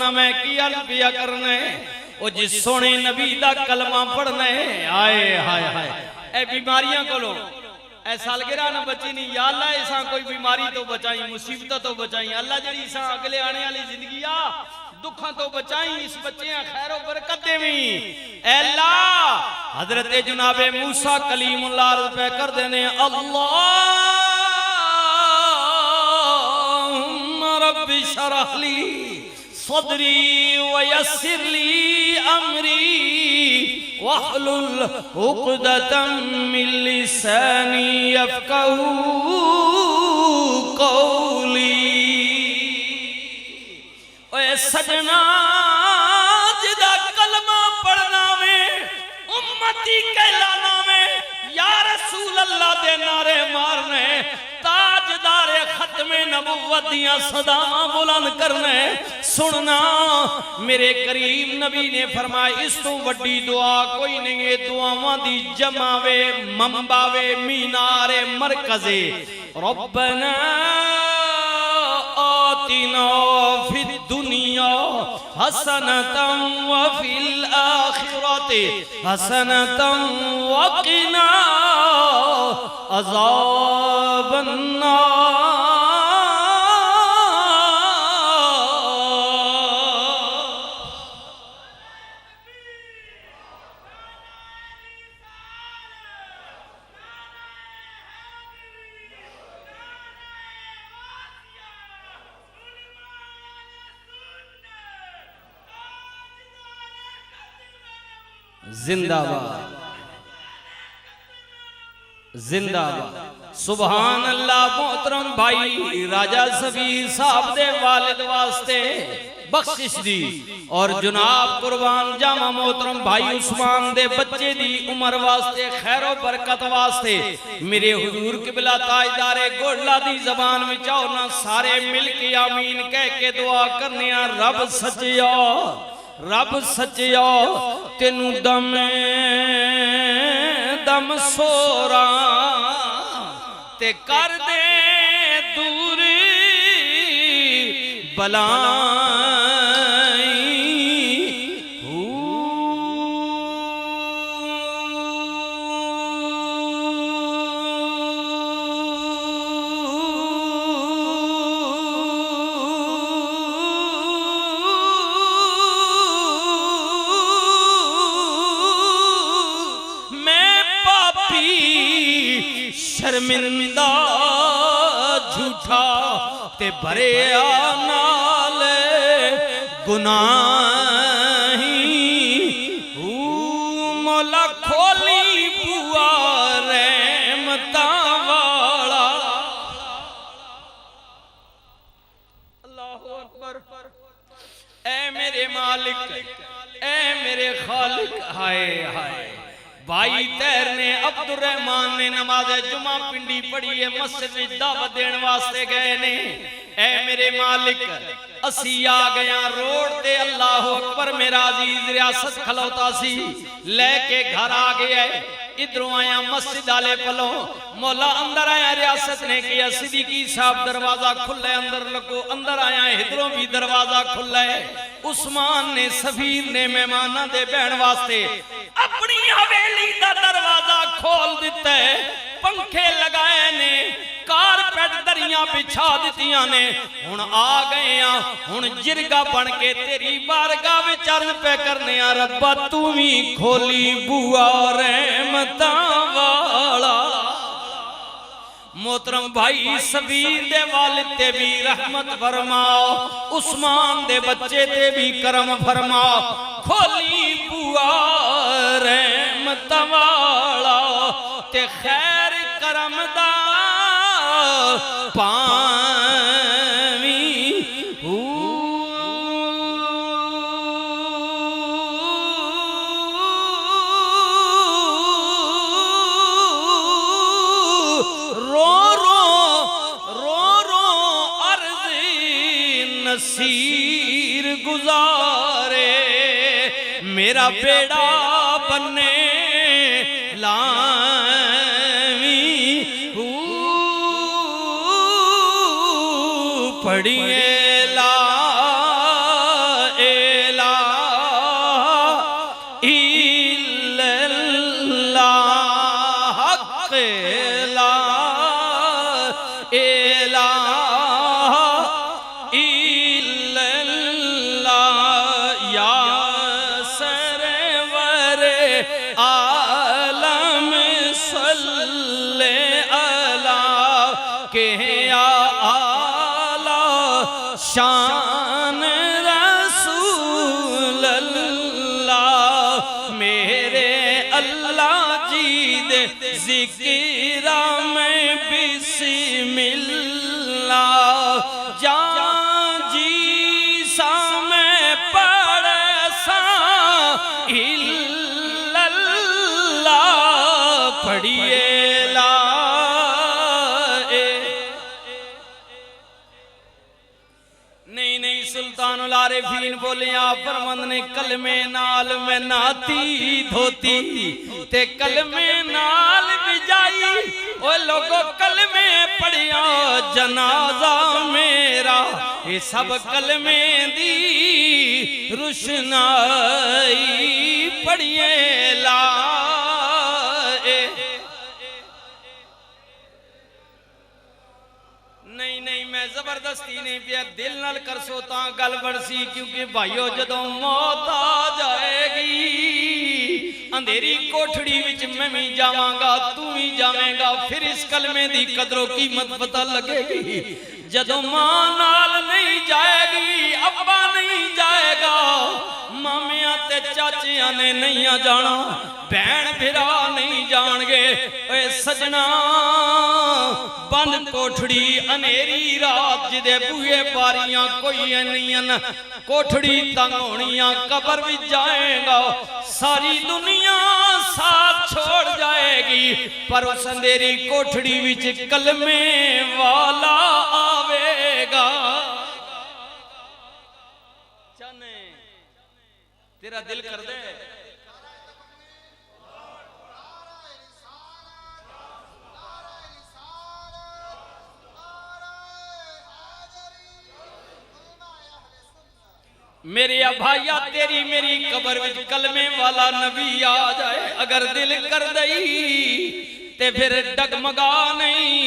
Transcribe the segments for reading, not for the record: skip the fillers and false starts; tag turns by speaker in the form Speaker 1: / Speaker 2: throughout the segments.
Speaker 1: सुनना मैं की अर्ज पिया करने ओ जिस सोने नबी दा कलमा पढ़ना है। आए हाय हाय ए बीमारियां कोलो ए सालगिरह न बची नहीं या अल्लाह इसा कोई बीमारी तो बचाई मुसीबत तो बचाई अल्लाह जड़ी इसा अगले आने वाली जिंदगी आ दुखा तो बचाई इस बच्चे खैरो बरकत देवी अल्लाह। हजरत जनाबे मूसा कलीमुल्लाह पे कर देने अल्लाहुम्मा रब्बि शरह ली सदरी वयस्सिर ली अमरी वहलुल उक़दतम मिन लिसानी यफ़क़हू क़ौली। ओए सजना जिदा कलमा पढ़ना में उम्मती कहलाना में या रसूल अल्लाह दे नारे मारने ताजदारे खत्मे नबुव्वत दियां सदावां बुलंद करने सुनना मेरे करीम नबी ने फरमाया इस तो वड्डी दुआ कोई नहीं है दुआवां दी जमावे मंबावे मीनारे मरकज़े रब्बना आतिना फिद दुनिया हसनतम व फिल आखिरति हसनतम व क़िना अज़ाबन नार। जिंदाबाद जिंदाबाद सुभान अल्लाह। मोहतरम भाई राजा सफीर साहब दे वालिद वास्ते बख्शिश दी और जनाब कुर्बान जामा मोहतरम भाई उस्मान दे बच्चे दी उम्र वास्ते खैरो बरकत वास्ते मेरे हुजूर किबला ताजदारे गोडला दी जबान विच आओ ना सारे मिल के आमीन कह के दुआ करने रब सच्चिया रब सच्चिया तेनू दम दम सोरा ते कर दे दूर बलाई। शर्मिंदा झूठा ते भरे नाल गुनाही मौला खोली बुआ रहमता वाला। अल्लाहु अकबर। ऐ मेरे मालिक ऐ मेरे खालिक हाय हाय। भाई तैर ने अब्दुल रहमान ने नमाज जुमा पिंडी पढ़ी है मस्जिद में दावत देने वास्ते गए ने। ऐ मेरे मालिक असी आ गया रोड ते अल्लाह अकबर मेरा अजीज रियासत खलोता सी लेके घर आ गया इधरों आया मस्जिद आले पलो मौला अंदर आया रियासत ने किया सिद्दीकी साहब दरवाजा खुला है अंदर लगो अंदर आया इधरों भी दरवाजा खुला है। उस्मान ने सफीर ने मेहमाना दे बहन वास्ते अपनी हवेली दा दरवाजा खोल दिता है पंखे लगाए ने कारपेट दरियां बिछा दितियां ने हुण आ गए हुण जिरगा बन के तेरी बारगाह विच अर्ज पे करने रब्बा तू भी खोली बुआ रहमतां वाला। मोहतरम भाई सफीर दे वालिद ते भी रहमत फरमाओ उस्मान दे बच्चे ते भी करम फरमाओ खोली बुआ रहमतां वाला ते खैर करम दा पावी नसीर गुजारे मेरा बेड़ा बने लावी पढ़िए ला जिक्रा में बिस्मिल्लाह जान जी सा में पढ़ सा इल्लल्लाह पढ़िए ला। नहीं सुल्तानुल आरिफीन बोले आप फरमांद ने कलमे नाल मैं नाती धोती ते कलमे नाल बिजाई ओ लोगो कलमे पढ़िया जनाजा मेरा ये सब कलमे दी रुशनाई पढ़िए ला। नहीं मैं जबरदस्ती नहीं पिया दिल नाल कर सोता गल बड़सी क्योंकि भाइयों जदों मौत आ जाएगी अंधेरी कोठड़ी विच मैं भी जावांगा तू भी जावेंगा फिर इस कलमे दी कदरों कीमत पता लगेगी। जदों मां नाल नहीं जाएगी अब्बा नहीं जाएगा मामिया ते चाचिया ने नहीं जाना भैन भिरा नहीं जाणगे। ओए सजना बंद कोठड़ी अनेरी रात जिदे बूहे बारियां कोई नहीं कोठड़ी तंग होनियां कबर भी जाएगा सारी दुनिया साथ छोड़ जाएगी पर उस अंधेरी कोठड़ी विच कलमे वाला आवेगा। चने तेरा दिल कर दे मेरे भाइया तेरी मेरी कबर में कलमे वाला नबी आ जाए अगर दिल कर दई ते फिर डगमगा नहीं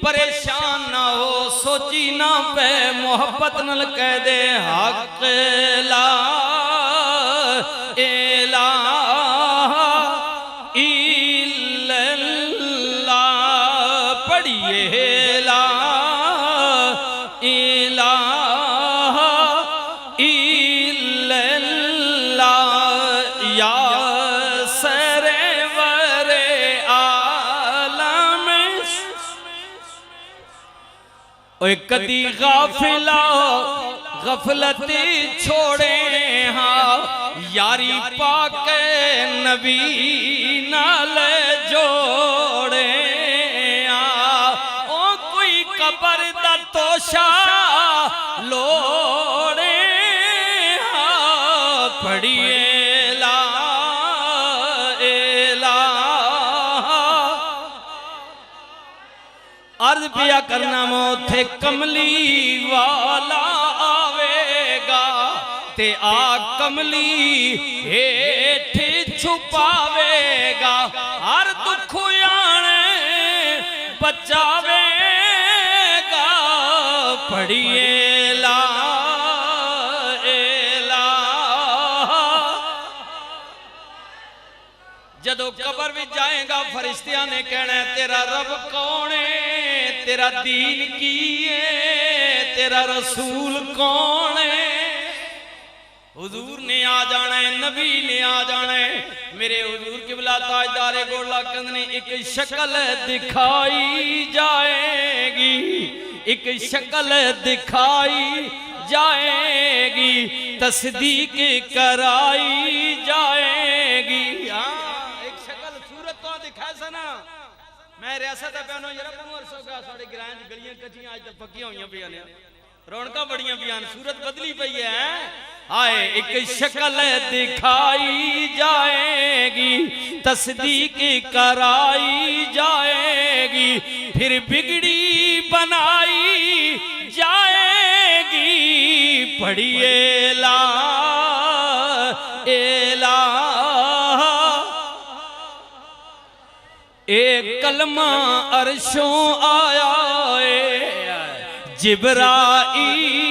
Speaker 1: परेशान ना हो सोची ना पे मोहब्बत नल कह दे हक ला इला इल्लल्लाह पढ़िए ला इला कदी गाफिला गफलती छोड़े हाँ यारी पाक नबी नाल जोड़े ओ कोई कबर दा तोशा लोड़े हाँ पढ़िए ला अर्ज पिया करना मोथे कमली वाला आवेगा ते आ कमली हेठ छुपावेगा हर दुख आने बचावेगा पढ़िए ला जदों कबर में जाएगा फरिश्तियां ने कहना तेरा रब कौन है तेरा दीन की है तेरा रसूल कौन है। हुजूर ने आ जाना है नबी ने आ जाना है मेरे हुजूर किबला ताजदारे गोला कंद ने एक शक्ल दिखाई जाएगी एक शक्ल दिखाई जाएगी तस्दीक कराई जाएगी। मैं रियासत पैनो यार सो गया साढ़े गिरां गलियां कच्चियां अज तक पक्कियां हुई पिया ने रौनक बड़ियां पिया सूरत बदली पई है आए एक शक्ल दिखाई जाएगी तस्दीक कराई जाएगी फिर बिगड़ी बनाई जाएगी पढ़िए ला एला एक कलमा अरशों आया जिब्राईल